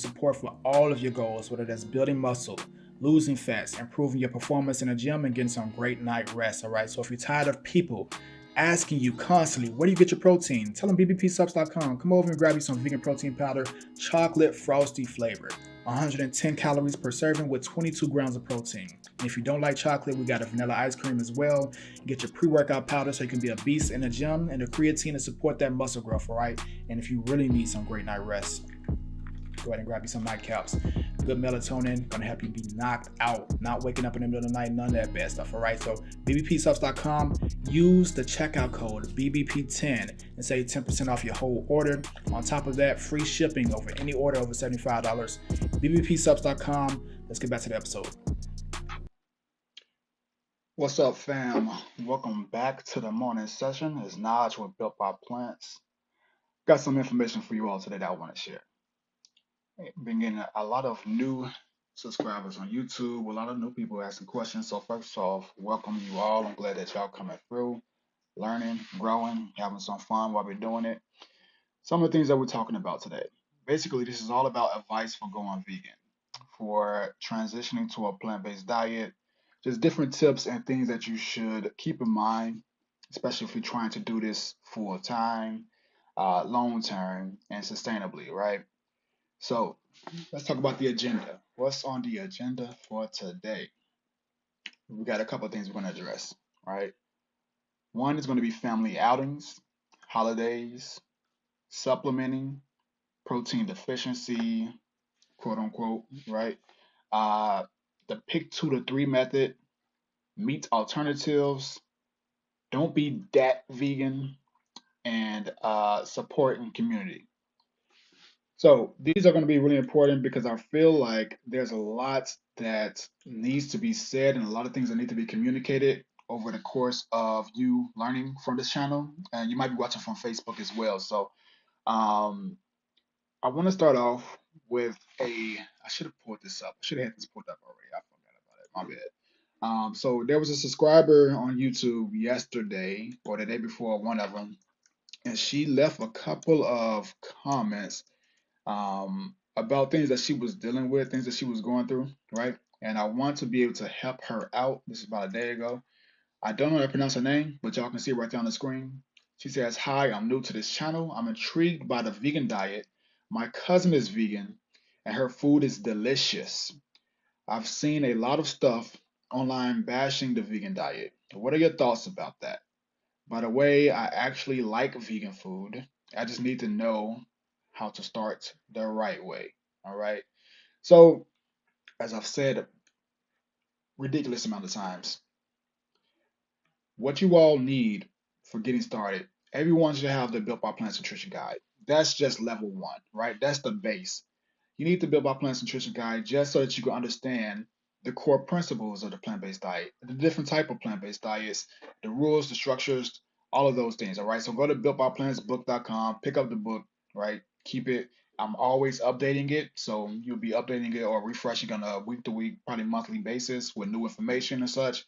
support for all of your goals, whether that's building muscle, losing fats, improving your performance in the gym, and getting some great night rest. All right. So if you're tired of people asking you constantly, where do you get your protein? Tell them bbpsubs.com. Come over and grab you some vegan protein powder, chocolate frosty flavor. 110 calories per serving with 22 grams of protein. And if you don't like chocolate, we got a vanilla ice cream as well. Get your pre-workout powder so you can be a beast in the gym, and the creatine to support that muscle growth, all right? And if you really need some great night rest, go ahead and grab you some nightcaps. Good melatonin, gonna help you be knocked out, not waking up in the middle of the night, none of that bad stuff, all right? So bbpsubs.com, use the checkout code BBP10 and save 10% off your whole order. On top of that, free shipping over any order over $75. bbpsubs.com. Let's get back to the episode. What's up, fam? Welcome back to the morning session. It's Naj with Built by Plants. Got some information for you all today that I want to share. Been getting a lot of new subscribers on YouTube, a lot of new people asking questions. So first off, welcome you all. I'm glad that y'all coming through, learning, growing, having some fun while we're doing it. Some of the things that we're talking about today. Basically, this is all about advice for going vegan, for transitioning to a plant-based diet, just different tips and things that you should keep in mind, especially if you're trying to do this full time, long term, and sustainably, right? So let's talk about the agenda. What's on the agenda for today? We got a couple of things we're going to address, right? One is going to be family outings, holidays, supplementing, protein deficiency, quote unquote, right? Uh, the pick 2 to 3 method, meat alternatives, don't be that vegan, and supporting community. So these are going to be really important because I feel like there's a lot that needs to be said and a lot of things that need to be communicated over the course of you learning from this channel. And you might be watching from Facebook as well. So um, I want to start off with I should have pulled this up. I should have had this pulled up already. I forgot about it. My bad. So there was a subscriber on YouTube yesterday or the day before, one of them, and she left a couple of comments about things that she was dealing with, things that she was going through, right? And I want to be able to help her out. This is about a day ago. I don't know how to pronounce her name, but y'all can see it right there on the screen. She says, "Hi, I'm new to this channel. I'm intrigued by the vegan diet. My cousin is vegan, and her food is delicious. I've seen a lot of stuff online bashing the vegan diet. What are your thoughts about that? By the way, I actually like vegan food. I just need to know how to start the right way." All right. So, as I've said ridiculous amount of times, what you all need for getting started, everyone should have the Built by Plants Nutrition Guide. That's just level one, right? That's the base. You need the Built by Plants Nutrition Guide just so that you can understand the core principles of the plant-based diet, the different type of plant-based diets, the rules, the structures, all of those things. All right. So go to builtbyplantsbook.com, pick up the book, right? Keep it. I'm always updating it, so you'll be updating it or refreshing on a week-to-week, probably monthly basis with new information and such.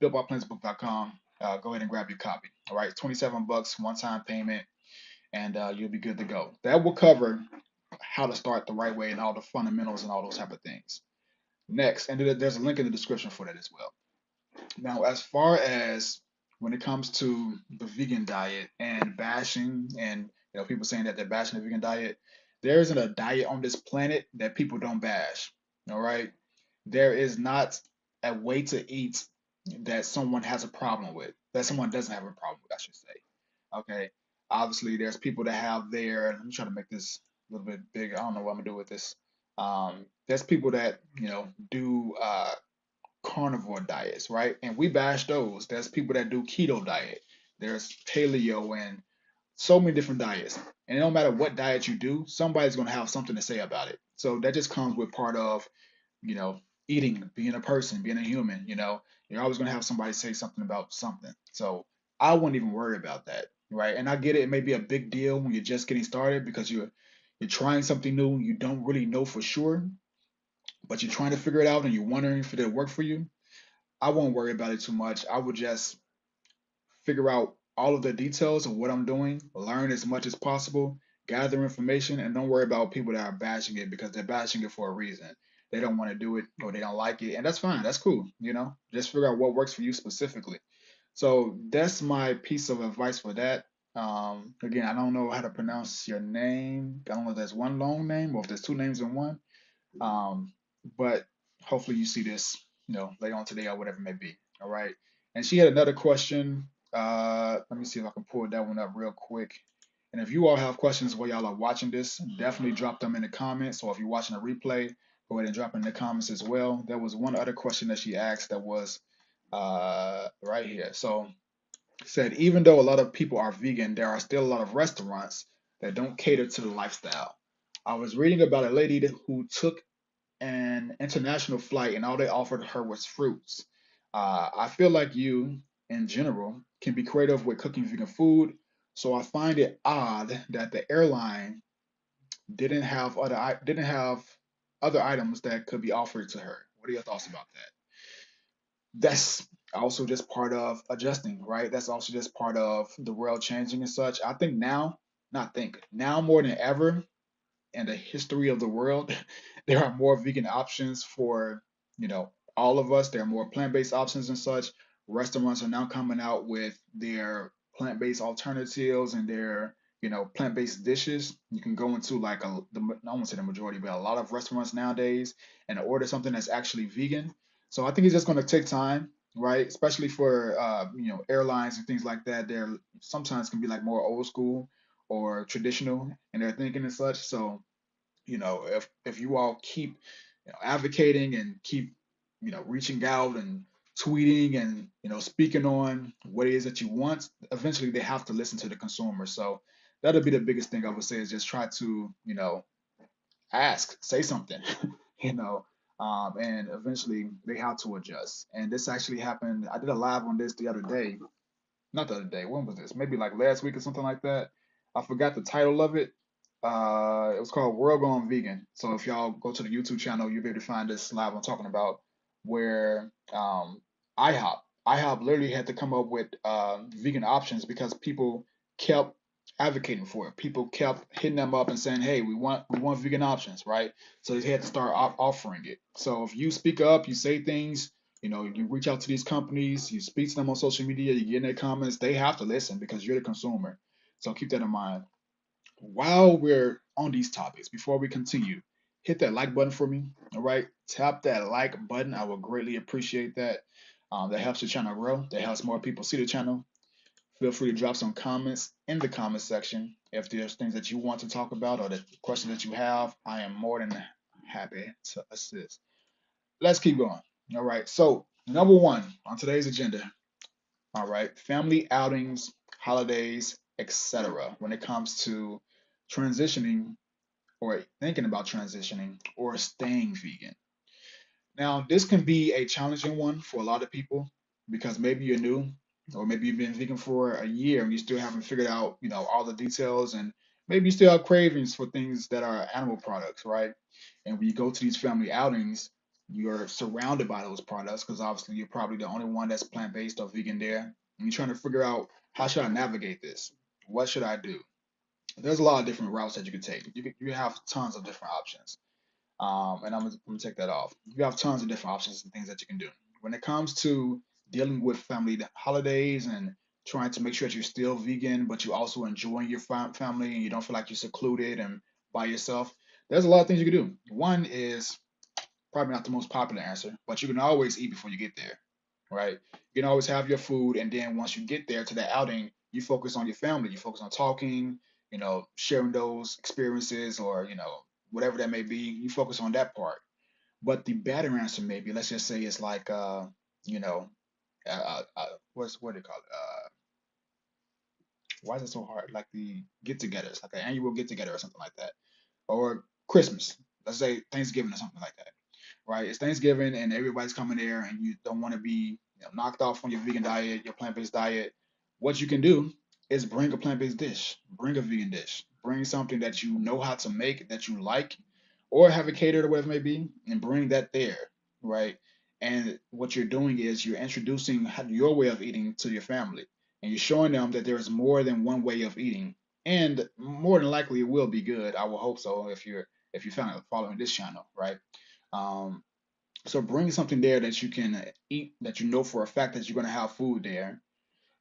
Builtbyplantsbook.com. Go ahead and grab your copy. All right, 27 bucks, one-time payment, and you'll be good to go. That will cover how to start the right way and all the fundamentals and all those type of things. Next, and there's a link in the description for that as well. Now, as far as when it comes to the vegan diet and bashing, and people saying that they're bashing the vegan diet, there isn't a diet on this planet that people don't bash. All right, there is not a way to eat that someone has a problem with, that someone doesn't have a problem with, I should say. Okay, obviously there's people that have their. Let me try to make this a little bit bigger. I don't know what I'm gonna do with this. There's people that do carnivore diets, right? And we bash those. There's people that do keto diet. There's paleo and so many different diets. And no matter what diet you do, somebody's going to have something to say about it. So that just comes with part of, you know, eating, being a person, being a human, you're always going to have somebody say something about something. So I wouldn't even worry about that, right? And I get it. It may be a big deal when you're just getting started because you're trying something new. You don't really know for sure, but you're trying to figure it out and you're wondering if it'll work for you. I won't worry about it too much. I would just figure out all of the details of what I'm doing, learn as much as possible, gather information, and don't worry about people that are bashing it because they're bashing it for a reason. They don't want to do it or they don't like it, and that's fine. That's cool. Just figure out what works for you specifically. So that's my piece of advice for that. Again, I don't know how to pronounce your name. I don't know if there's one long name or if there's two names in one. Um, but hopefully you see this, later on today or whatever it may be. All right. And she had another question. Let me see if I can pull that one up real quick. And if you all have questions while y'all are watching this, definitely drop them in the comments. Or if you're watching a replay, go ahead and drop in the comments as well. There was one other question that she asked that was right here. So said, even though a lot of people are vegan, there are still a lot of restaurants that don't cater to the lifestyle. I was reading about a lady who took an international flight and all they offered her was fruits. I feel like you, in general, can be creative with cooking vegan food, so I find it odd that the airline didn't have other items that could be offered to her. What are your thoughts about that? That's also just part of adjusting, right? That's also just part of the world changing and such. I think now, not think, now more than ever, in the history of the world, there are more vegan options for, all of us. There are more plant-based options and such. Restaurants are now coming out with their plant-based alternatives and their, plant-based dishes. You can go into like I won't say the majority, but a lot of restaurants nowadays and order something that's actually vegan. So I think it's just going to take time, right? Especially for, airlines and things like that. They're sometimes can be like more old school or traditional in their thinking and such. So if you all keep advocating and keep reaching out and tweeting and speaking on what it is that you want, eventually they have to listen to the consumer. So that'll be the biggest thing I would say is just try to ask, say something, you know, and eventually they have to adjust. And this actually happened. I did a live on this the other day, not the other day. When was this? Maybe like last week or something like that. I forgot the title of it. It was called World Gone Vegan. So if y'all go to the YouTube channel, you'll be able to find this live I'm talking about, where IHOP IHOP literally had to come up with vegan options because people kept advocating for it. People kept hitting them up and saying, "Hey, we want vegan options, right?" So they had to start offering it. So if you speak up, you say things, you reach out to these companies, you speak to them on social media, you get in their comments, they have to listen because you're the consumer. So keep that in mind. While we're on these topics, before we continue, hit that like button for me. All right, tap that like button. I would greatly appreciate that. That helps the channel grow. That helps more people see the channel. Feel free to drop some comments in the comment section. If there's things that you want to talk about or the questions that you have, I am more than happy to assist. Let's keep going. All right. So number one on today's agenda. All right, family outings, holidays, etc. When it comes to transitioning or thinking about transitioning or staying vegan. Now, this can be a challenging one for a lot of people because maybe you're new or maybe you've been vegan for a year and you still haven't figured out, all the details, and maybe you still have cravings for things that are animal products, right? And when you go to these family outings, you're surrounded by those products because obviously you're probably the only one that's plant-based or vegan there. And you're trying to figure out, how should I navigate this? What should I do? There's a lot of different routes that you can take. You have tons of different options. And I'm gonna take that off. You have tons of different options and things that you can do. When it comes to dealing with family holidays and trying to make sure that you're still vegan, but you also enjoying your family and you don't feel like you're secluded and by yourself, there's a lot of things you can do. One is probably not the most popular answer, but you can always eat before you get there, right? You can always have your food, and then once you get there to that outing, you focus on your family. You focus on talking, sharing those experiences, or whatever that may be. You focus on that part. But the better answer, maybe, let's just say, it's like, you know, what do you call it? Why is it so hard? Like the get-togethers, like an annual get-together or something like that, or Christmas. Let's say Thanksgiving or something like that, right? It's Thanksgiving and everybody's coming there, and you don't want to be knocked off on your vegan diet, your plant-based diet. What you can do is bring a plant-based dish, bring a vegan dish, bring something that you know how to make that you like, or have it catered or whatever it may be, and bring that there, right? And what you're doing is you're introducing your way of eating to your family, and you're showing them that there is more than one way of eating, and more than likely it will be good. I will hope so if you're following this channel, right? Um, so bring something there that you can eat, that you know for a fact that you're gonna have food there,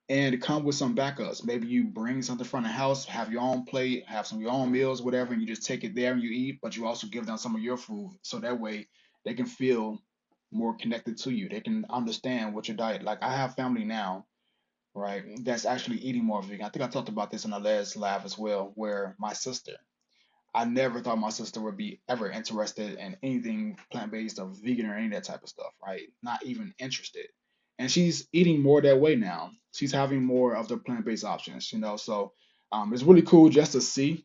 and come with some backups. Maybe you bring something from the house, have your own plate, have some of your own meals, whatever, and you just take it there and you eat, but you also give them some of your food. So that way they can feel more connected to you. They can understand what your diet. Like I have family now, right, that's actually eating more vegan. I think I talked about this in the last live as well, where my sister, I never thought my sister would be ever interested in anything plant-based or vegan or any of that type of stuff, right? Not even interested. And she's eating more that way now. She's having more of the plant-based options, you know. So it's really cool just to see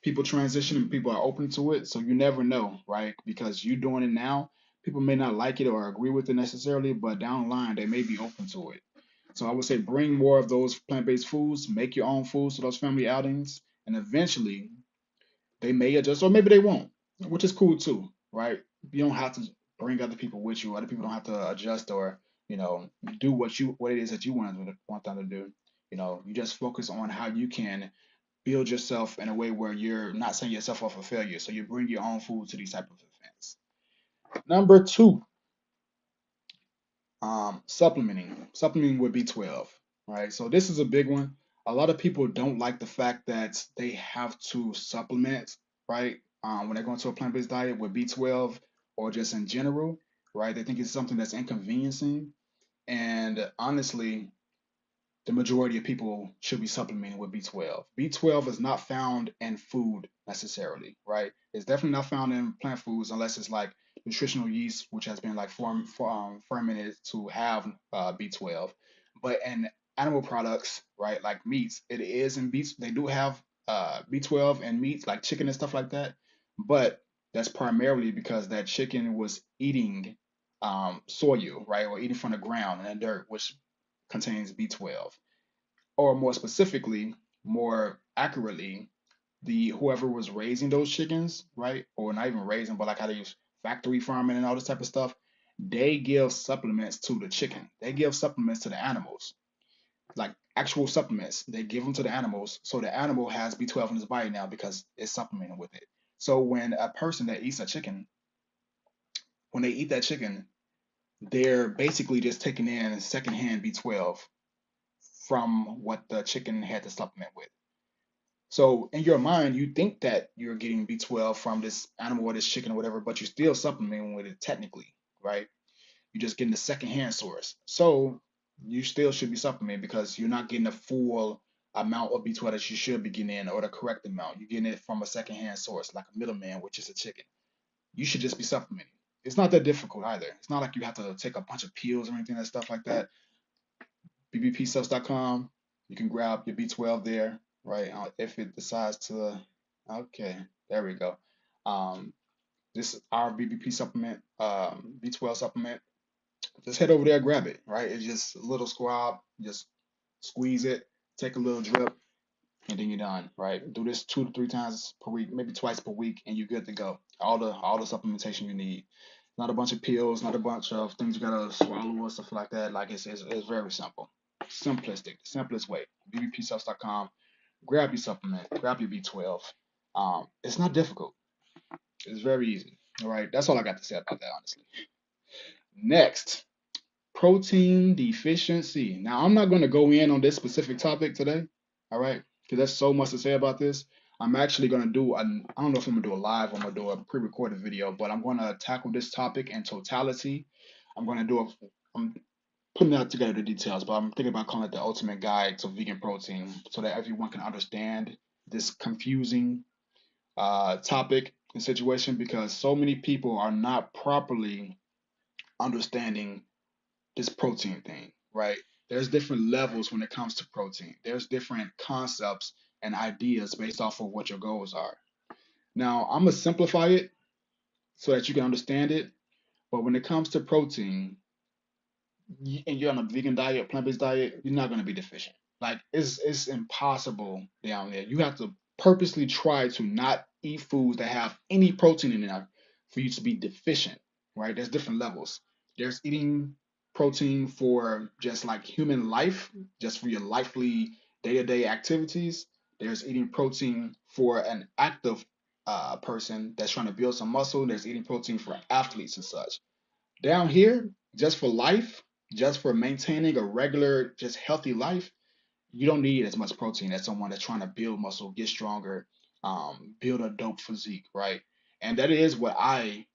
people transition and people are open to it. So you never know, right? Because you doing it now, people may not like it or agree with it necessarily, but down the line they may be open to it. So I would say bring more of those plant-based foods, make your own foods to those family outings, and eventually they may adjust or maybe they won't, which is cool too, right? You don't have to bring other people with you. Other people don't have to adjust or, you know, do what it is that you want them to do. You know, you just focus on how you can build yourself in a way where you're not setting yourself up for failure. So you bring your own food to these type of events. Number two, supplementing with B12, right? So this is a big one. A lot of people don't like the fact that they have to supplement, right? When they're going to a plant-based diet with B12 or just in general, right? They think it's something that's inconveniencing. And honestly, the majority of people should be supplementing with B12. B12 is not found in food necessarily, right? It's definitely not found in plant foods unless it's like nutritional yeast, which has been like fermented to have B12. But in animal products, right, like meats, it is in beets. They do have B12 in meats, like chicken and stuff like that. But that's primarily because that chicken was eating soil, right, or eating from the ground and the dirt, which contains B12, or more specifically, more accurately, the whoever was raising those chickens, right? Or not even raising, but like how they use factory farming and all this type of stuff, they give supplements to the chicken. They give supplements to the animals, like actual supplements. They give them to the animals, so the animal has B12 in his body now because it's supplemented with it. So when a person that eats a chicken, when they eat that chicken, they're basically just taking in secondhand B12 from what the chicken had to supplement with. So in your mind, you think that you're getting B12 from this animal or this chicken or whatever, but you're still supplementing with it technically, right? You're just getting the secondhand source. So you still should be supplementing because you're not getting the full amount of B12 that you should be getting in or the correct amount. You're getting it from a secondhand source, like a middleman, which is a chicken. You should just be supplementing. It's not that difficult either. It's not like you have to take a bunch of pills or anything and stuff like that. bbpsubs.com. You can grab your B12 there, right? If it decides to, okay, there we go. Um, this is our BBP supplement, B12 supplement. Just head over there, grab it, right? It's just a little squab, just squeeze it, take a little drip, and then you're done, right? Do this 2 to 3 times per week, maybe twice per week, and you're good to go. All the supplementation you need. Not a bunch of pills, not a bunch of things you gotta swallow or stuff like that. Like it's very simple, simplistic, the simplest way. bbpsubs.com. Grab your supplement, grab your B12. It's not difficult. It's very easy. All right, that's all I got to say about that, honestly. Next, protein deficiency. Now, I'm not going to go in on this specific topic today, all right, because there's so much to say about this. I'm actually going to do, I don't know if I'm going to do a live or I'm going to do a pre-recorded video, but I'm going to tackle this topic in totality. I'm putting out together the details, but I'm thinking about calling it the ultimate guide to vegan protein so that everyone can understand this confusing topic and situation because so many people are not properly understanding this protein thing, right? There's different levels when it comes to protein. There's different concepts and ideas based off of what your goals are. Now, I'm gonna simplify it so that you can understand it. But when it comes to protein, and you're on a vegan diet, plant-based diet, you're not gonna be deficient. Like it's impossible down there. You have to purposely try to not eat foods that have any protein in there for you to be deficient, right? There's different levels. There's eating protein for just like human life, just for your lively day-to-day activities. There's eating protein for an active person that's trying to build some muscle. There's eating protein for athletes and such. Down here, just for life, just for maintaining a regular, just healthy life, you don't need as much protein as someone that's trying to build muscle, get stronger, build a dope physique, right? And that is what I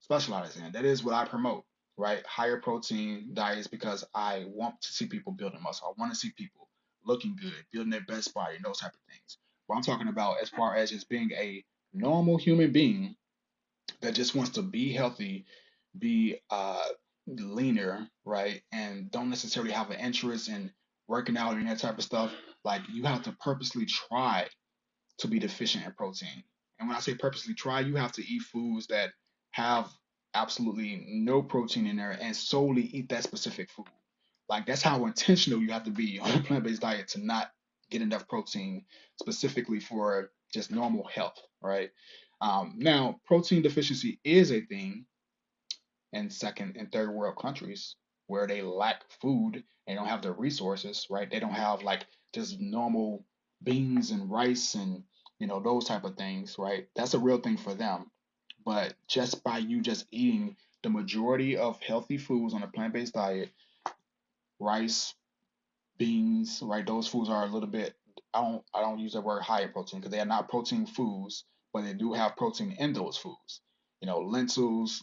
specialize in. That is what I promote, right? Higher protein diets because I want to see people building muscle. I want to see people looking good, building their best body, and those type of things. What I'm talking about as far as just being a normal human being that just wants to be healthy, be leaner, right? And don't necessarily have an interest in working out and that type of stuff. Like you have to purposely try to be deficient in protein. And when I say purposely try, you have to eat foods that have absolutely no protein in there and solely eat that specific food. Like that's how intentional you have to be on a plant-based diet to not get enough protein specifically for just normal health, right? Now, protein deficiency is a thing in second and third world countries where they lack food and don't have the resources, right? They don't have like just normal beans and rice and those type of things, right? That's a real thing for them. But just by you just eating the majority of healthy foods on a plant-based diet, rice, beans, right? Those foods are a little bit I don't use the word higher protein because they are not protein foods, but they do have protein in those foods. Lentils,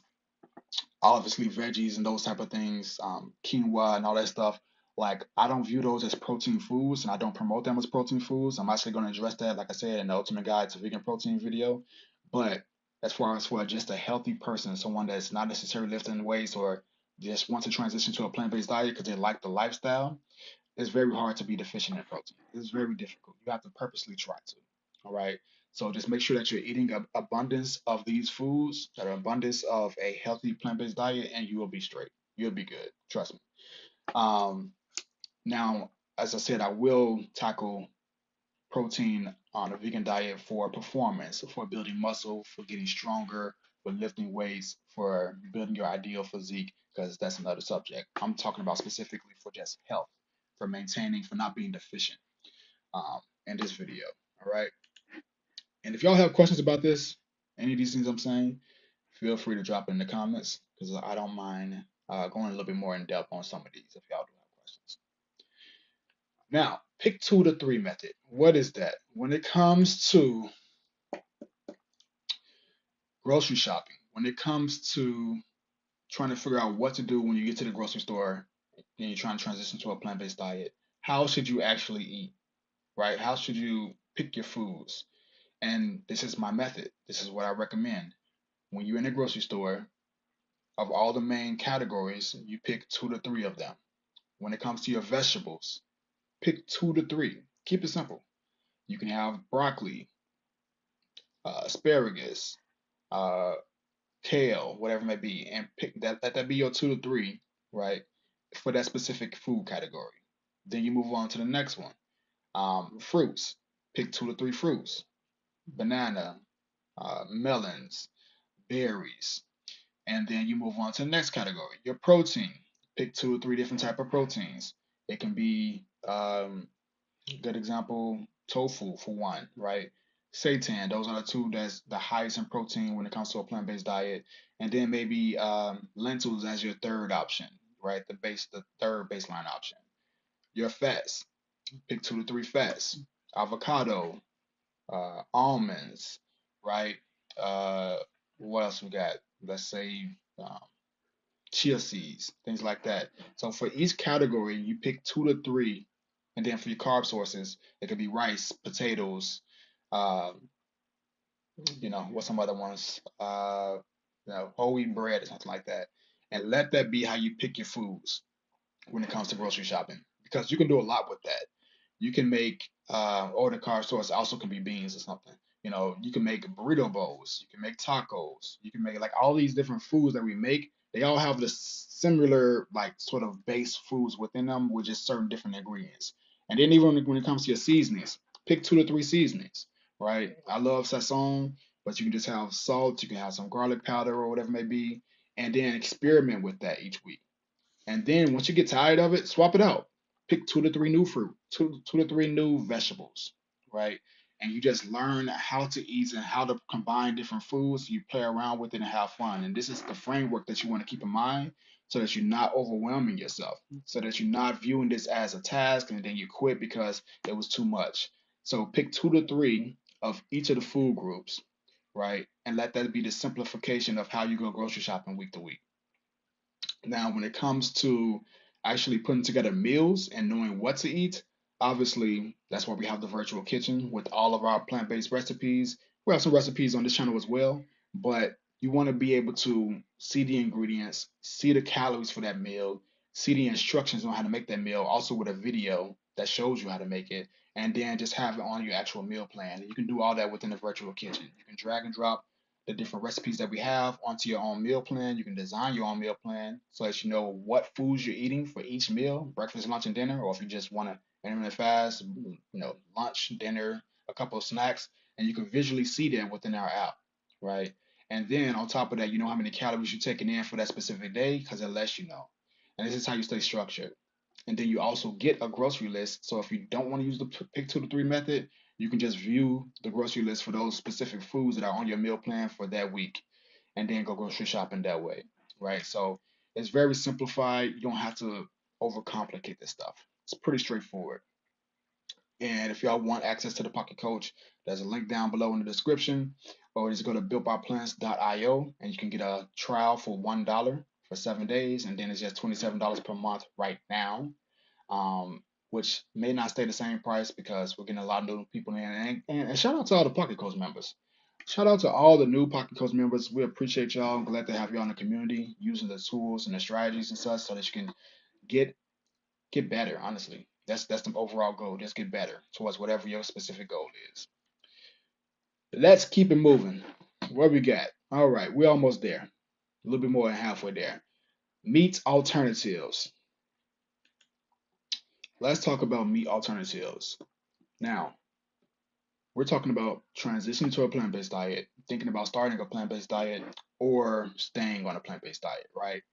obviously veggies and those type of things, quinoa and all that stuff. Like I don't view those as protein foods, and I don't promote them as protein foods. I'm actually going to address that, like I said, in the Ultimate Guide to Vegan Protein video. But as far as for just a healthy person, someone that's not necessarily lifting weights or just wants to transition to a plant-based diet because they like the lifestyle, it's very hard to be deficient in protein. It's very difficult. You have to purposely try to. All right. So just make sure that you're eating abundance of these foods, that are abundance of a healthy plant-based diet, and you will be straight. You'll be good. Trust me. Um, Now, as I said, I will tackle protein on a vegan diet for performance, for building muscle, for getting stronger, for lifting weights, for building your ideal physique, because that's another subject. I'm talking about specifically for just health, for maintaining, for not being deficient in this video. All right. And if y'all have questions about this, any of these things I'm saying, feel free to drop it in the comments because I don't mind going a little bit more in depth on some of these if y'all do have questions. Now, pick 2 to 3 method. What is that? When it comes to grocery shopping, when it comes to trying to figure out what to do when you get to the grocery store and you're trying to transition to a plant-based diet, how should you actually eat, right? How should you pick your foods? And this is my method. This is what I recommend. When you're in a grocery store, of all the main categories, you pick 2 to 3 of them. When it comes to your vegetables, pick 2 to 3. Keep it simple. You can have broccoli, asparagus, uh, kale, whatever it may be, and pick that. Let that be your 2 to 3, right, for that specific food category. Then you move on to the next one. Fruits. Pick 2 to 3 fruits. Banana, melons, berries, and then you move on to the next category. Your protein. Pick 2 or 3 different type of proteins. It can be good example, tofu for one, right? Seitan, those are the two that's the highest in protein when it comes to a plant-based diet. And then maybe lentils as your third option, right? The third baseline option. Your fats, pick 2 to 3 fats. Avocado, almonds, right? Uh, what else we got? Let's say um, chia seeds, things like that. So for each category, you pick 2 to 3, and then for your carb sources, it could be rice, potatoes, uh, what's some other ones? Whole wheat bread or something like that. And let that be how you pick your foods when it comes to grocery shopping, because you can do a lot with that. You can make or the carb source also can be beans or something. You can make burrito bowls, you can make tacos, you can make like all these different foods that we make. They all have the similar like sort of base foods within them with just certain different ingredients. And then even when it comes to your seasonings, pick 2 to 3 seasonings, right? I love sazon, but you can just have salt, you can have some garlic powder or whatever it may be, and then experiment with that each week. And then once you get tired of it, swap it out. Pick 2 to 3 new fruit, two to three new vegetables, right? And you just learn how to eat and how to combine different foods. You play around with it and have fun. And this is the framework that you want to keep in mind so that you're not overwhelming yourself, so that you're not viewing this as a task and then you quit because it was too much. So pick 2 to 3 of each of the food groups, right? And let that be the simplification of how you go grocery shopping week to week. Now, when it comes to actually putting together meals and knowing what to eat, obviously that's why we have the virtual kitchen with all of our plant-based recipes. We have some recipes on this channel as well, but you want to be able to see the ingredients, see the calories for that meal, see the instructions on how to make that meal, also with a video that shows you how to make it, and then just have it on your actual meal plan. And you can do all that within the virtual kitchen. You can drag and drop the different recipes that we have onto your own meal plan. You can design your own meal plan so that you know what foods you're eating for each meal, breakfast, lunch, and dinner, or if you just want to intermittent fast, lunch, dinner, a couple of snacks, and you can visually see that within our app, right? And then on top of that, you know how many calories you're taking in for that specific day because it lets you know. And this is how you stay structured. And then you also get a grocery list. So if you don't want to use the pick 2 to 3 method, you can just view the grocery list for those specific foods that are on your meal plan for that week and then go grocery shopping that way, right? So it's very simplified. You don't have to overcomplicate this stuff. It's pretty straightforward. And if y'all want access to the Pocket Coach, there's a link down below in the description, or just go to builtbyplants.io and you can get a trial for $1 for 7 days, and then it's just $27 per month right now, which may not stay the same price because we're getting a lot of new people in. And shout out to all the Pocket Coach members. Shout out to all the new Pocket Coach members. We appreciate y'all. I'm glad to have y'all in the community using the tools and the strategies and such so that you can get get better. Honestly, that's the overall goal. Just get better towards whatever your specific goal is. Let's keep it moving. What we got? All right, we're almost there. A little bit more than halfway there. Meat alternatives. Let's talk about meat alternatives. Now, we're talking about transitioning to a plant-based diet, thinking about starting a plant-based diet, or staying on a plant-based diet, right?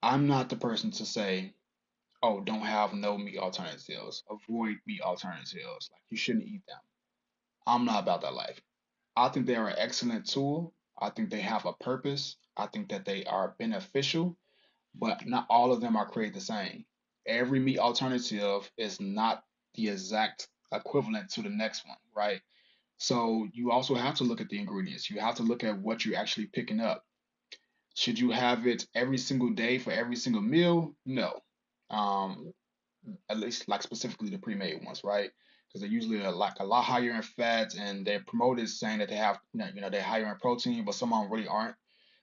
I'm not the person to say, oh, don't have no meat alternatives, avoid meat alternatives, like you shouldn't eat them. I'm not about that life. I think they are an excellent tool. I think they have a purpose. I think that they are beneficial, but not all of them are created the same. Every meat alternative is not the exact equivalent to the next one, right? So you also have to look at the ingredients. You have to look at what you're actually picking up. Should you have it every single day for every single meal? No. Um, at least like specifically the pre-made ones, right? Because they're usually like a lot higher in fats, and they're promoted saying that they have, they're higher in protein, but some of them really aren't.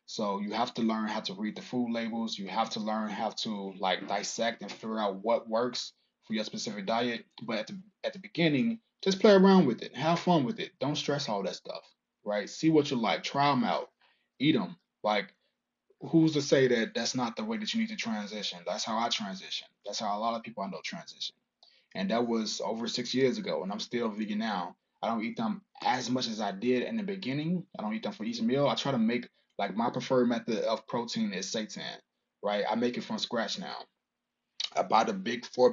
So you have to learn how to read the food labels. You have to learn how to like dissect and figure out what works for your specific diet. But at the beginning, just play around with it, have fun with it. Don't stress all that stuff, right? See what you like, try them out, eat them. Like, who's to say that that's not the way that you need to transition? That's how I transition. That's how a lot of people I know transition. And that was over 6 years ago, and I'm still vegan now. I don't eat them as much as I did in the beginning. I don't eat them for each meal. I try to make, like, my preferred method of protein is seitan, right? I make it from scratch now. I buy the big 4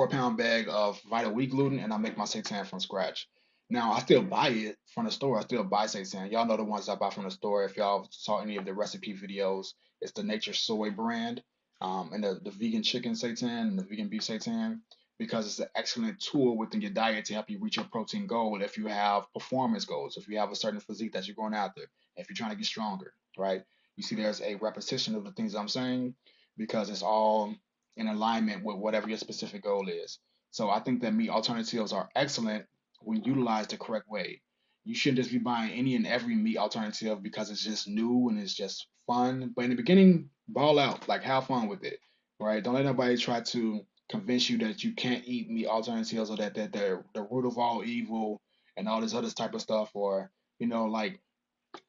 pound bag of Vital Wheat gluten, and I make my seitan from scratch. Now I still buy it from the store. I still buy seitan. Y'all know the ones I buy from the store. If y'all saw any of the recipe videos, it's the Nature Soy brand, and the vegan chicken seitan and the vegan beef seitan, because it's an excellent tool within your diet to help you reach your protein goal. If you have performance goals, if you have a certain physique that you're going after, if you're trying to get stronger, right? You see, there's a repetition of the things I'm saying because it's all in alignment with whatever your specific goal is. So I think that meat alternatives are excellent when utilized the correct way. You shouldn't just be buying any and every meat alternative because it's just new and it's just fun. But in the beginning, ball out, like have fun with it, right? Don't let nobody try to convince you that you can't eat meat alternatives or that they're the root of all evil and all this other type of stuff. Or, like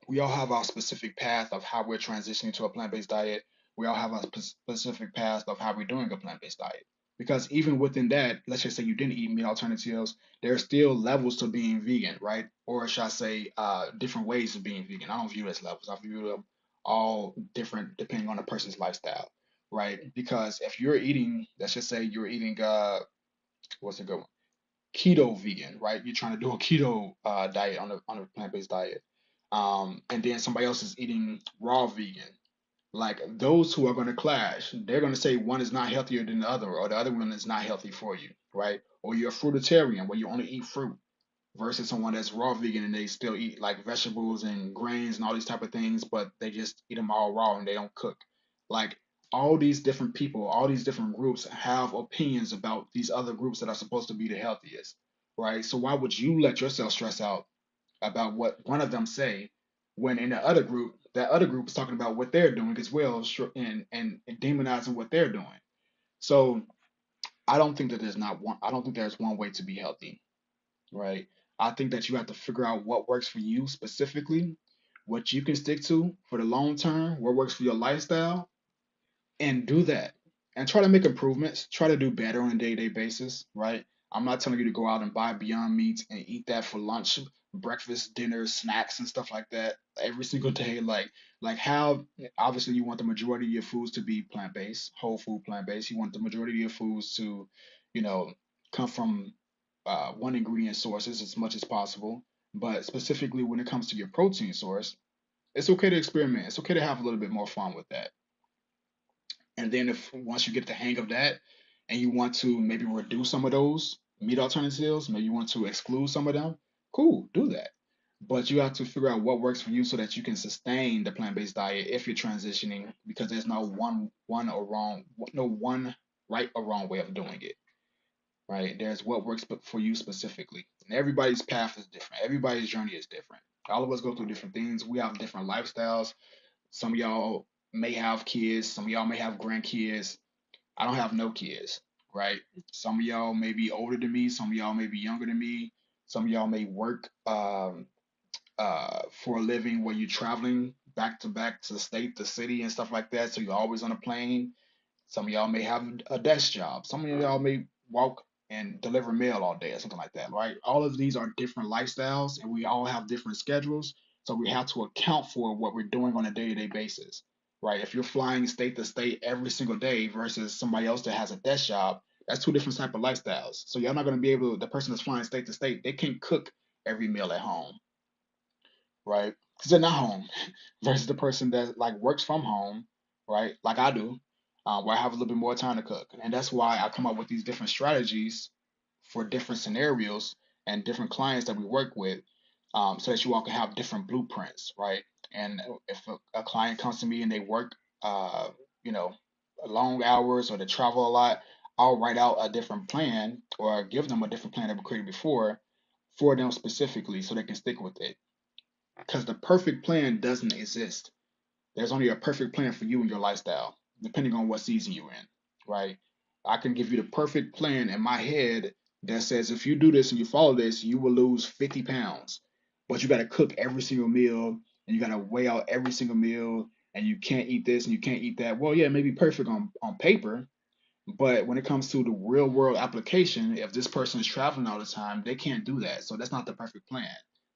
we all have our specific path of how we're transitioning to a plant-based diet. We all have a specific path of how we're doing a plant-based diet. Because even within that, let's just say you didn't eat meat alternatives, there are still levels to being vegan, right? Or should I say, different ways of being vegan. I don't view it as levels. I view them all different depending on a person's lifestyle, right? Because if you're eating, let's just say you're eating, what's a good one? keto vegan, right? You're trying to do a keto diet on a plant-based diet. And then somebody else is eating raw vegan. Like those who are going to clash, they're going to say one is not healthier than the other, or the other one is not healthy for you, right? Or you're a fruitarian where you only eat fruit versus someone that's raw vegan and they still eat like vegetables and grains and all these type of things, but they just eat them all raw and they don't cook. Like all these different people, all these different groups have opinions about these other groups that are supposed to be the healthiest, right? So why would you let yourself stress out about what one of them say when in the other group, that other group is talking about what they're doing as well and demonizing what they're doing. So I don't think there's one way to be healthy, right? I think that you have to figure out what works for you specifically, what you can stick to for the long term, what works for your lifestyle, and do that and try to make improvements, try to do better on a day-to-day basis, right? I'm not telling you to go out and buy Beyond Meat and eat that for lunch, breakfast, dinner, snacks and stuff like that every single day. Like how obviously you want the majority of your foods to be plant-based, whole food plant-based. You want the majority of your foods to, you know, come from one ingredient sources as much as possible. But specifically when it comes to your protein source, it's okay to experiment. It's okay to have a little bit more fun with that. And then if once you get the hang of that and you want to maybe reduce some of those meat alternatives, maybe you want to exclude some of them, cool, do that. But you have to figure out what works for you so that you can sustain the plant-based diet if you're transitioning because there's no one or wrong no one right or wrong way of doing it. Right? There's what works for you specifically. And everybody's path is different. Everybody's journey is different. All of us go through different things. We have different lifestyles. Some of y'all may have kids, some of y'all may have grandkids. I don't have no kids, right? Some of y'all may be older than me, some of y'all may be younger than me, some of y'all may work for a living where you're traveling back to the state, the city, and stuff like that. So you're always on a plane. Some of y'all may have a desk job. Some of y'all may walk and deliver mail all day or something like that, right? All of these are different lifestyles and we all have different schedules. So we have to account for what we're doing on a day-to-day basis, right? If you're flying state to state every single day versus somebody else that has a desk job, that's two different type of lifestyles. So you're not going to be able, the person that's flying state to state, they can't cook every meal at home, right? Because they're not home versus the person that like works from home, right? Like I do, where I have a little bit more time to cook, and that's why I come up with these different strategies for different scenarios and different clients that we work with, so that you all can have different blueprints, right? And if a client comes to me and they work, you know, long hours or they travel a lot, I'll write out a different plan or give them a different plan that we created before for them specifically so they can stick with it because the perfect plan doesn't exist. There's only a perfect plan for you and your lifestyle, depending on what season you're in, right? I can give you the perfect plan in my head that says if you do this and you follow this, you will lose 50 pounds. But you got to cook every single meal and you got to weigh out every single meal and you can't eat this and you can't eat that. Well, yeah, it may be perfect on paper, but when it comes to the real world application, if this person is traveling all the time, they can't do that. So that's not the perfect plan.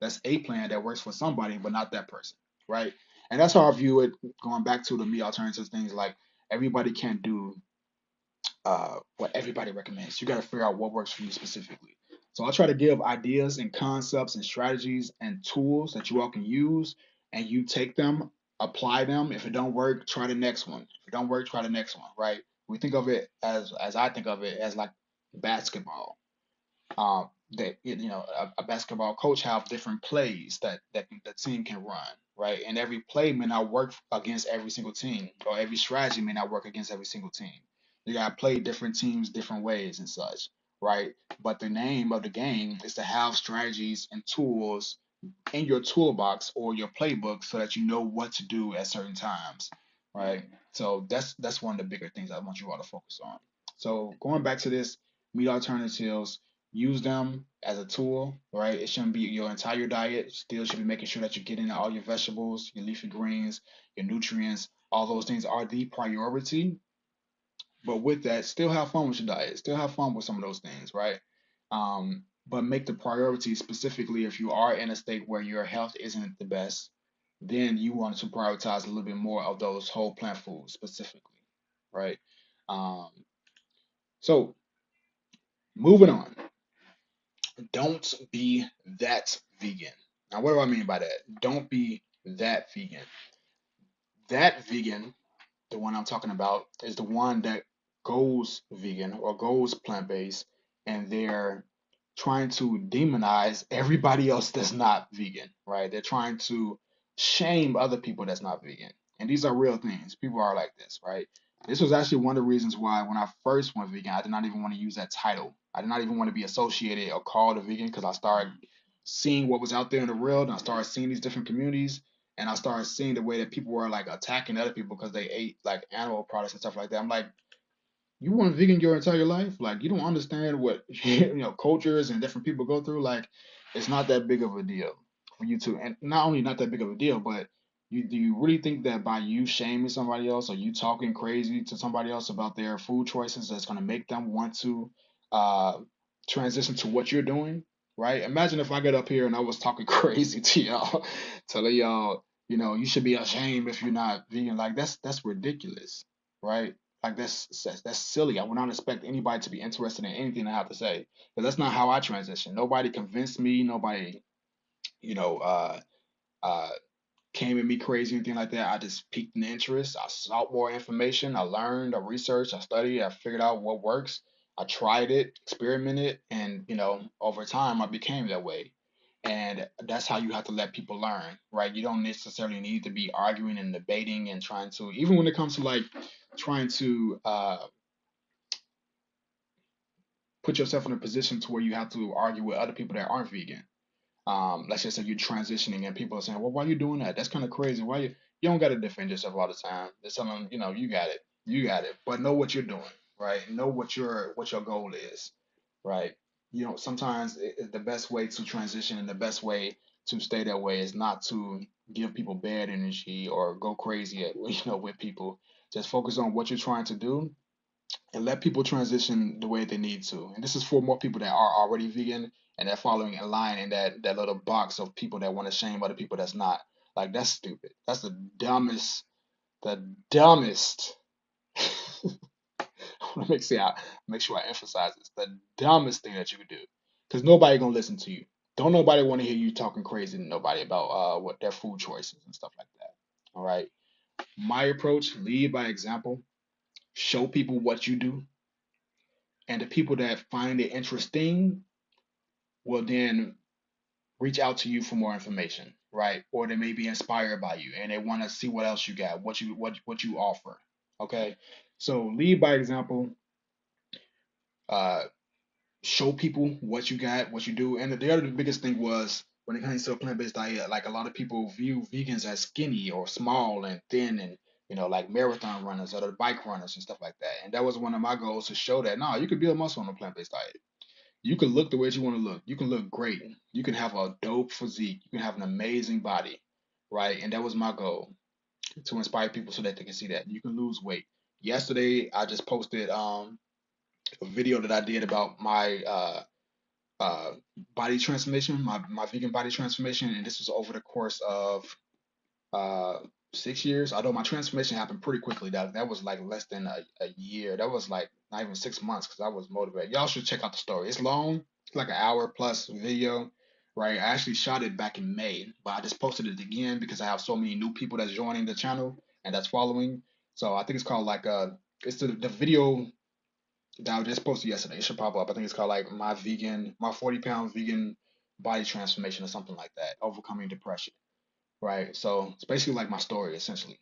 That's a plan that works for somebody, but not that person, right? And that's how I view it. Going back to the meat alternatives things, like everybody can't do what everybody recommends. You got to figure out what works for you specifically. So I try to give ideas and concepts and strategies and tools that you all can use, and you take them, apply them. If it don't work, try the next one. If it don't work, try the next one. Right? We think of it as I think of it as like basketball. That a basketball coach have different plays that the team can run, right? And every play may not work against every single team, or every strategy may not work against every single team. You gotta play different teams different ways and such, right? But the name of the game is to have strategies and tools in your toolbox or your playbook so that you know what to do at certain times, right? So that's one of the bigger things I want you all to focus on. So going back to this meat alternatives, use them as a tool, right? It shouldn't be your entire diet. Still should be making sure that you're getting all your vegetables, your leafy greens, your nutrients. All those things are the priority, but with that, still have fun with your diet. Still have fun with some of those things, right? But make the priority specifically if you are in a state where your health isn't the best, then you want to prioritize a little bit more of those whole plant foods specifically, right? Um, so moving on. Don't be that vegan. Now, what do I mean by that? Don't be that vegan. That vegan, the one I'm talking about, is the one that goes vegan or goes plant-based, and they're trying to demonize everybody else that's not vegan, right? They're trying to shame other people that's not vegan. And these are real things. People are like this, right? This was actually one of the reasons why when I first went vegan, I did not even want to use that title. I did not even want to be associated or called a vegan because I started seeing what was out there in the world and I started seeing these different communities and I started seeing the way that people were like attacking other people because they ate like animal products and stuff like that. I'm like, you weren't vegan your entire life. Like, you don't understand what cultures and different people go through. Like, it's not that big of a deal for you to, and not only not that big of a deal, but do you really think that by you shaming somebody else or you talking crazy to somebody else about their food choices that's going to make them want to uh, transition to what you're doing? Right? Imagine if I get up here and I was talking crazy to y'all, telling y'all, you should be ashamed if you're not vegan. Like, that's ridiculous, right? Like that's silly. I would not expect anybody to be interested in anything I have to say. But that's not how I transition. Nobody convinced me. Nobody, you know, uh, uh, came at me crazy or anything like that. I just piqued an interest. I sought more information. I learned, I researched, I studied, I figured out what works. I tried it, experimented, and over time I became that way. And that's how you have to let people learn, right? You don't necessarily need to be arguing and debating and trying to, even when it comes to like trying to put yourself in a position to where you have to argue with other people that aren't vegan. Let's just say you're transitioning and people are saying, well, why are you doing that? That's kind of crazy. Why you don't got to defend yourself all the time. Just tell them, you got it. You got it. But know what you're doing, right? Know what your goal is, right? Sometimes the best way to transition and the best way to stay that way is not to give people bad energy or go crazy at, with people. Just focus on what you're trying to do and let people transition the way they need to. And this is for more people that are already vegan and they're following a line in that little box of people that want to shame other people that's not. Like, that's stupid. That's the dumbest. I want to make sure I emphasize this. The dumbest thing that you could do, because nobody gonna listen to you. Don't nobody want to hear you talking crazy to nobody about what their food choices and stuff like that. All right. My approach: lead by example. Show people what you do, and the people that find it interesting will then reach out to you for more information, right? Or they may be inspired by you and they want to see what else you got, what you offer. Okay. So lead by example, uh show people what you got, what you do. And the other biggest thing was when it comes to a plant-based diet, like a lot of people view vegans as skinny or small and thin and like marathon runners or the bike runners and stuff like that. And that was one of my goals to show that no, you could build muscle on a plant-based diet. You can look the way you want to look. You can look great. You can have a dope physique. You can have an amazing body, right? And that was my goal, to inspire people so that they can see that you can lose weight. Yesterday, I just posted a video that I did about my uh, body transformation, my vegan body transformation, and this was over the course of uh 6 years. Although my transformation happened pretty quickly. That was like less than a year. That was like not even 6 months because I was motivated. Y'all should check out the story. It's long. It's like an hour plus video. Right. I actually shot it back in May, but I just posted it again because I have so many new people that's joining the channel and that's following. So I think it's called like it's the video that I just posted yesterday. It should pop up. I think it's called like my 40-pound vegan body transformation or something like that. Overcoming depression. Right. So it's basically like my story essentially.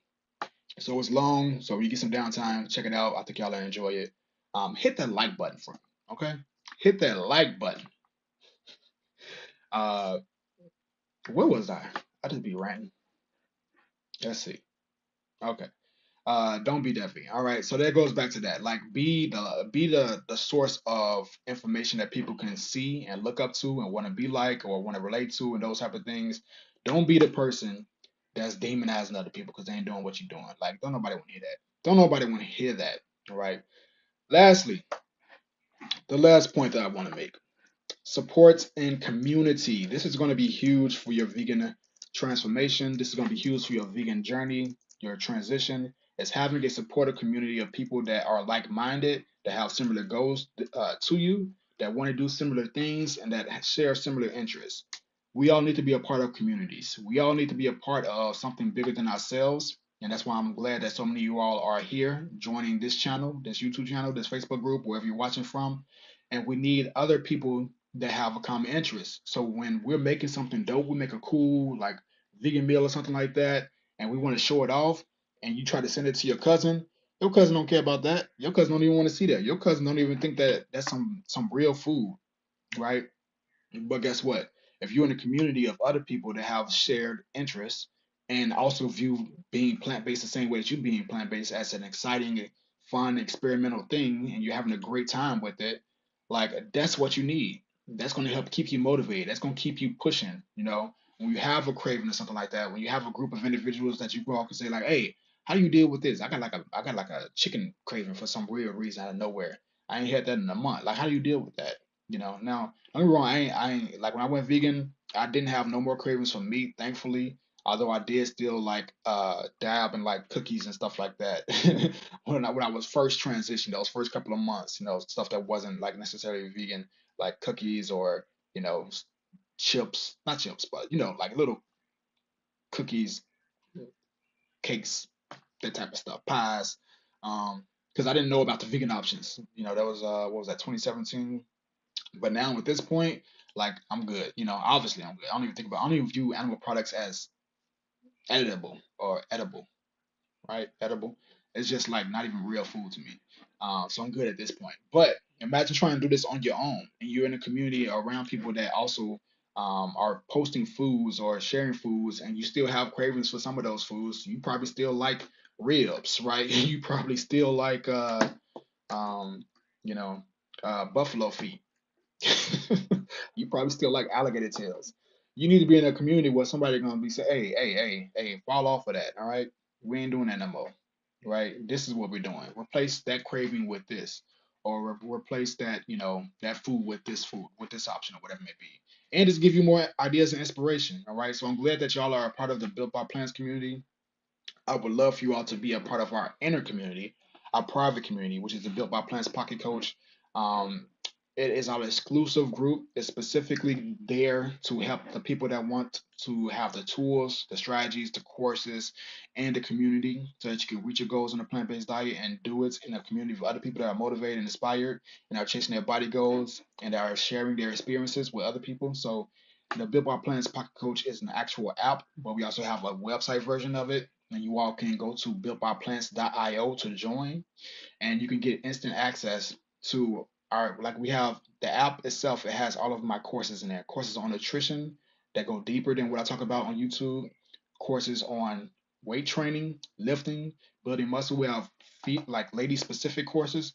So it's long. So when you get some downtime, check it out. I think y'all will enjoy it. Hit that like button for me. Okay. Hit that like button. Uh, where was I? I just be ranting. Let's see. Okay. Don't be that vegan. All right. So that goes back to that. Like, be the source of information that people can see and look up to and want to be like or want to relate to and those type of things. Don't be the person that's demonizing other people because they ain't doing what you're doing. Like, don't nobody want to hear that. Don't nobody want to hear that. All right. Lastly, the last point that I want to make: support and community. This is going to be huge for your vegan transformation. This is going to be huge for your vegan journey, your transition. It's having a supportive community of people that are like-minded, that have similar goals to you, that want to do similar things and that share similar interests. We all need to be a part of communities. We all need to be a part of something bigger than ourselves. And that's why I'm glad that so many of you all are here joining this channel, this YouTube channel, this Facebook group, wherever you're watching from. And we need other people that have a common interest. So when we're making something dope, we make a cool like vegan meal or something like that, and we want to show it off, and you try to send it to your cousin don't care about that. Your cousin don't even want to see that. Your cousin don't even think that that's some real food, right? But guess what? If you're in a community of other people that have shared interests and also view being plant based the same way that you being plant based as an exciting, fun, experimental thing, and you're having a great time with it, like that's what you need. That's going to help keep you motivated. That's going to keep you pushing. When you have a craving or something like that, when you have a group of individuals that you go off and say like, "Hey, how do you deal with this? I got like a chicken craving for some weird reason out of nowhere. I ain't had that in a month. Like, how do you deal with that?" Now don't get me wrong, I ain't like when I went vegan, I didn't have no more cravings for meat, thankfully. Although I did still like dab in like cookies and stuff like that when I was first transitioned, those first couple of months, stuff that wasn't like necessarily vegan, like cookies or you know s- chips, not chips, but like little cookies, cakes, that type of stuff, pies. Because I didn't know about the vegan options. That was what was that, 2017? But now at this point, like I'm good. Obviously I'm good. I don't even view animal products as editable or edible, right? Edible. It's just like not even real food to me. So I'm good at this point. But imagine trying to do this on your own and you're in a community around people that also are posting foods or sharing foods and you still have cravings for some of those foods. You probably still like ribs, right? You probably still like um, you know, buffalo feet. You probably still like alligator tails. You need to be in a community where somebody's gonna be say, hey, hey, hey, hey, fall off of that. All right, we ain't doing that no more. Right? This is what we're doing. Replace that craving with this, or replace that that food with this option or whatever it may be, and just give you more ideas and inspiration. All right. So I'm glad that y'all are a part of the Built by Plants community. I would love for you all to be a part of our inner community, our private community, which is the Built by Plants Pocket Coach. Um, it is our exclusive group. It's specifically there to help the people that want to have the tools, the strategies, the courses, and the community so that you can reach your goals on a plant based diet and do it in a community of other people that are motivated and inspired and are chasing their body goals and are sharing their experiences with other people. So, the Built by Plants Pocket Coach is an actual app, but we also have a website version of it and you all can go to builtbyplants.io to join and you can get instant access to our, like, we have the app itself. It has all of my courses in there, courses on nutrition that go deeper than what I talk about on YouTube, courses on weight training, lifting, building muscle. We have feet, like lady specific courses,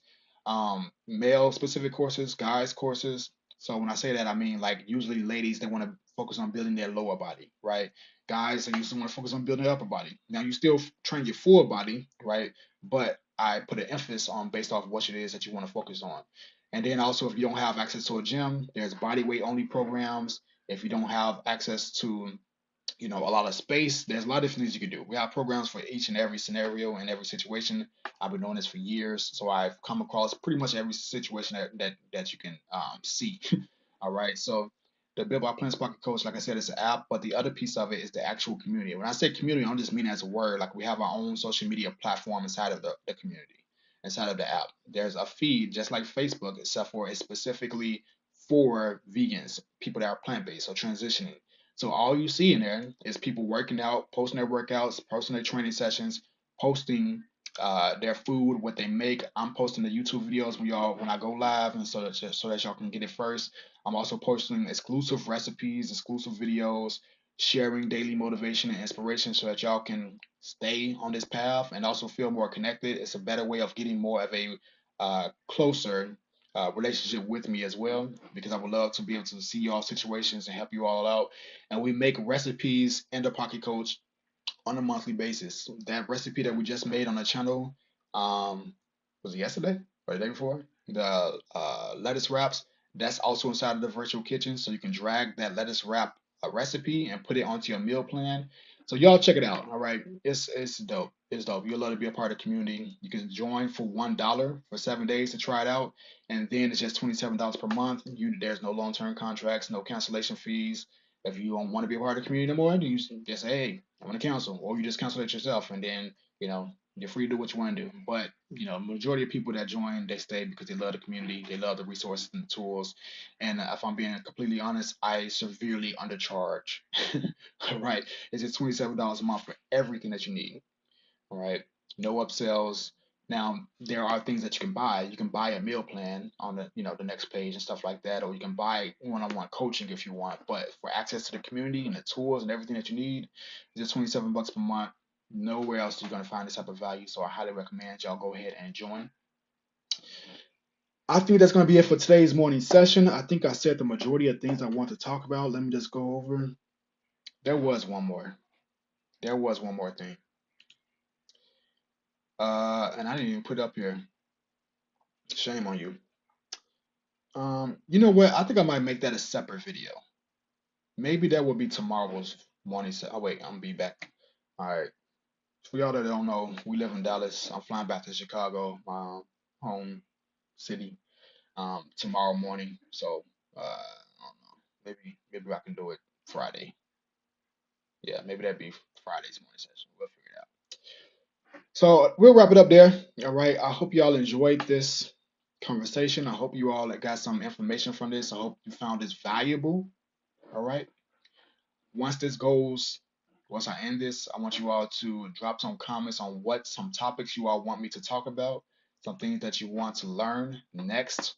male specific courses, guys courses. So when I say that, I mean like usually ladies that want to focus on building their lower body, right? Guys that usually want to focus on building their upper body. Now you still train your full body, right? But I put an emphasis on based off what it is that you want to focus on. And then also, if you don't have access to a gym, there's body weight only programs. If you don't have access to a lot of space, there's a lot of different things you can do. We have programs for each and every scenario and every situation. I've been doing this for years, so I've come across pretty much every situation that you can see. All right, so the Build by Plants Pocket Coach, like I said, it's an app, but the other piece of it is the actual community. When I say community, I don't just mean as a word. Like we have our own social media platform inside of the community, inside of the app. There's a feed just like Facebook, except for it's specifically for vegans, people that are plant based or transitioning. So all you see in there is people working out, posting their workouts, posting their training sessions, posting their food, what they make. I'm posting the YouTube videos when I go live, and so that y'all can get it first. I'm also posting exclusive recipes, exclusive videos, sharing daily motivation and inspiration, so that y'all can stay on this path and also feel more connected. It's a better way of getting more of a closer relationship with me as well, because I would love to be able to see y'all situations and help you all out. And we make recipes in the Pocket Coach on a monthly basis. That recipe that we just made on the channel, was it yesterday or the day before? The lettuce wraps. That's also inside of the virtual kitchen, so you can drag that lettuce wrap a recipe and put it onto your meal plan. So y'all check it out. All right, it's dope. It's dope. You'll love to be a part of the community. You can join for $1 for 7 days to try it out, and then it's just $27 per month. There's no long-term contracts, no cancellation fees. If you don't want to be a part of the community anymore, you just say, hey, I want to cancel, or you just cancel it yourself, and then you're free to do what you want to do. But majority of people that join, they stay because they love the community, they love the resources and the tools. And if I'm being completely honest, I severely undercharge. All right, it's just $27 a month for everything that you need. All right, no upsells. Now there are things that you can buy. You can buy a meal plan on the next page and stuff like that, or you can buy one-on-one coaching if you want. But for access to the community and the tools and everything that you need, it's just $27 per month. Nowhere else are you gonna find this type of value. So I highly recommend y'all go ahead and join. I think that's going to be it for today's morning session. I think I said the majority of things I want to talk about. Let me just go over. There was one more. There was one more thing. And I didn't even put it up here. Shame on you. You know what? I think I might make that a separate video. Maybe that will be tomorrow's morning session. Oh wait, I'm gonna be back. All right. For y'all that don't know, we live in Dallas. I'm flying back to Chicago, my home city, tomorrow morning. So I don't know. Maybe I can do it Friday. Yeah, maybe that'd be Friday's morning session. We'll figure it out. So we'll wrap it up there. All right. I hope y'all enjoyed this conversation. I hope you all got some information from this. I hope you found this valuable. All right. Once I end this, I want you all to drop some comments on some topics you all want me to talk about, some things that you want to learn next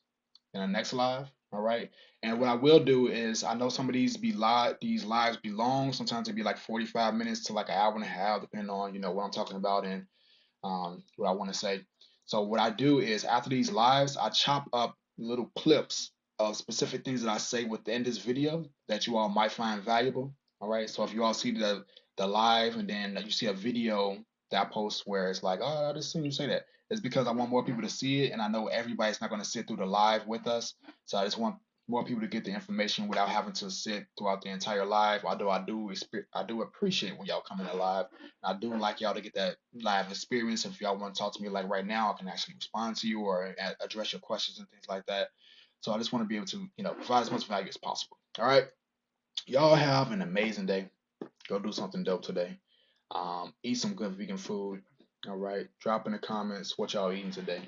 in the next live. All right. And what I will do is, I know some of these lives be long. Sometimes it'd be like 45 minutes to like an hour and a half, depending on what I'm talking about and what I want to say. So what I do is, after these lives, I chop up little clips of specific things that I say within this video that you all might find valuable. All right. So if you all see the live and then you see a video that I post where it's like, oh, I just seen you say that, it's because I want more people to see it, and I know everybody's not going to sit through the live with us. So I just want more people to get the information without having to sit throughout the entire live. Although I do appreciate when y'all come in the live. I do like y'all to get that live experience. If y'all want to talk to me like right now, I can actually respond to you or address your questions and things like that. So I just want to be able to provide as much value as possible. All right, y'all have an amazing day. Go do something dope today. Eat some good vegan food. All right, drop in the comments what y'all eating today.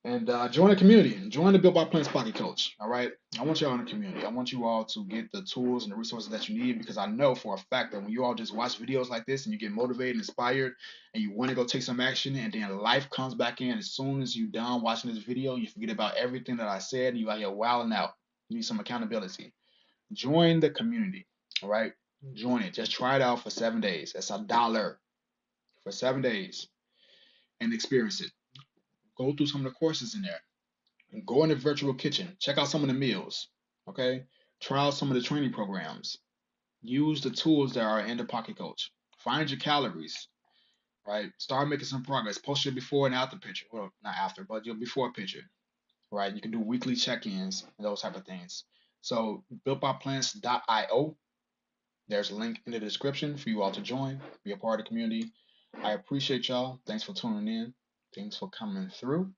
And join the community. Join the Built by Plants Pocket Coach. All right. I want y'all in the community. I want you all to get the tools and the resources that you need, because I know for a fact that when you all just watch videos like this and you get motivated and inspired and you want to go take some action, and then life comes back in as soon as you're done watching this video, you forget about everything that I said and you out here wilding out. You need some accountability. Join the community. All right. Join it. Just try it out for 7 days. That's $1 for 7 days and experience it. Go through some of the courses in there. Go in the virtual kitchen. Check out some of the meals. Okay? Try out some of the training programs. Use the tools that are in the Pocket Coach. Find your calories. Right? Start making some progress. Post your before and after picture. Well, not after, but your before picture. Right? You can do weekly check-ins and those type of things. So builtbyplants.io. There's a link in the description for you all to join. Be a part of the community. I appreciate y'all. Thanks for tuning in. Thanks for coming through.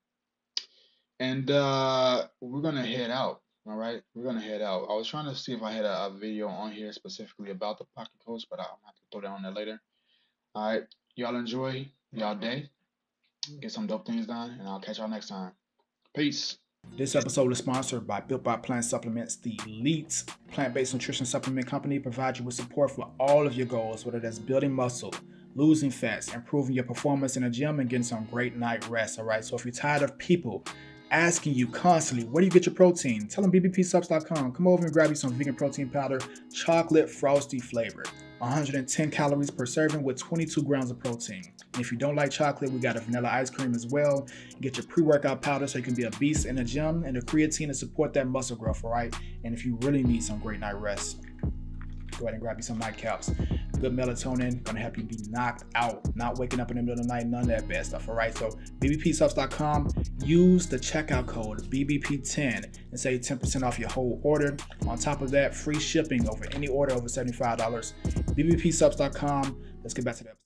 And we're gonna head out. All right, we're gonna head out. I was trying to see if I had a video on here specifically about the Pocket Coach, but I'll have to throw that on there later. All right, y'all enjoy y'all day. Get some dope things done, and I'll catch y'all next time. Peace. This episode is sponsored by Built by Plant Supplements, the elite plant-based nutrition supplement company. Provides you with support for all of your goals, whether that's building muscle, losing fats, improving your performance in the gym, and getting some great night rest. All right, so if you're tired of people asking you constantly, where do you get your protein? Tell them bbpsubs.com. Come over and grab you some vegan protein powder, chocolate frosty flavor. 110 calories per serving with 22 grams of protein. And if you don't like chocolate, we got a vanilla ice cream as well. You get your pre-workout powder so you can be a beast in the gym, and the creatine to support that muscle growth, all right? And if you really need some great night rest, go ahead and grab you some nightcaps. good melatonin, gonna help you be knocked out, not waking up in the middle of the night, none of that bad stuff. All right, so bbpsubs.com, use the checkout code BBP10 and save 10% off your whole order. On top of that, free shipping over any order over $75. bbpsubs.com. Let's get back to that.